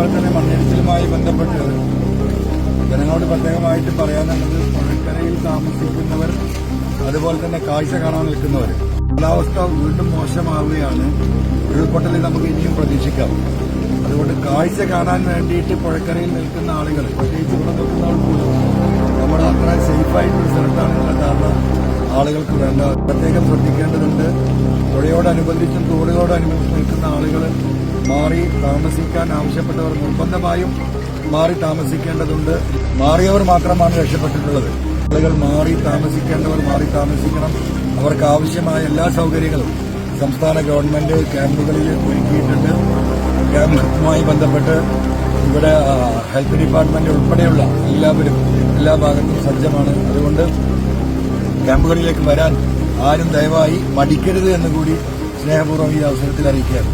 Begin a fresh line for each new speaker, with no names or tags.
അതുപോലെ തന്നെ മണ്ണിടിച്ചിലുമായി ബന്ധപ്പെട്ട് ജനങ്ങളോട് പ്രത്യേകമായിട്ട് പറയാനുള്ളത് പുഴക്കരയിൽ താമസിക്കുന്നവർ അതുപോലെ തന്നെ കാഴ്ച കാണാൻ നിൽക്കുന്നവർ കാലാവസ്ഥ വീണ്ടും മോശമാവുകയാണ്. ഉരുൾപൊട്ടലിൽ നമുക്ക് ഇനിയും പ്രതീക്ഷിക്കാം. അതുകൊണ്ട് കാഴ്ച കാണാൻ വേണ്ടിയിട്ട് പുഴക്കരയിൽ നിൽക്കുന്ന ആളുകൾ, പ്രത്യേകിച്ച് ഇവിടെ നിൽക്കുന്ന ആൾ പോലും നമ്മൾ അത്ര സേഫായിട്ടുള്ള സ്ഥലത്താണ് ഉള്ള കാരണം ആളുകൾക്ക് വേണ്ട പ്രത്യേകം ശ്രദ്ധിക്കേണ്ടതുണ്ട്. പുഴയോടനുബന്ധിച്ചും തോടുകളോടനുബന്ധിച്ച് നിൽക്കുന്ന ആളുകൾ മാറി താമസിക്കാൻ ആവശ്യപ്പെട്ടവർ നിർബന്ധമായും മാറി താമസിക്കേണ്ടതുണ്ട്. മാറിയവർ മാത്രമാണ് രക്ഷപ്പെട്ടിട്ടുള്ളത്. ആളുകൾ മാറി താമസിക്കേണ്ടവർ മാറി താമസിക്കണം. അവർക്ക് ആവശ്യമായ എല്ലാ സൗകര്യങ്ങളും സംസ്ഥാന ഗവൺമെന്റ് ക്യാമ്പുകളിൽ ഒരുക്കിയിട്ടുണ്ട്. ക്യാമ്പുമായി ബന്ധപ്പെട്ട് ഇവിടെ ഹെൽത്ത് ഡിപ്പാർട്ട്മെന്റ് ഉൾപ്പെടെയുള്ള എല്ലാവരും എല്ലാ ഭാഗത്തും സജ്ജമാണ്. അതുകൊണ്ട് ക്യാമ്പുകളിലേക്ക് വരാൻ ആരും ദയവായി മടിക്കരുത് എന്നുകൂടി സ്നേഹപൂർവ്വം ഈ അവസരത്തിൽ അറിയിക്കുകയാണ്.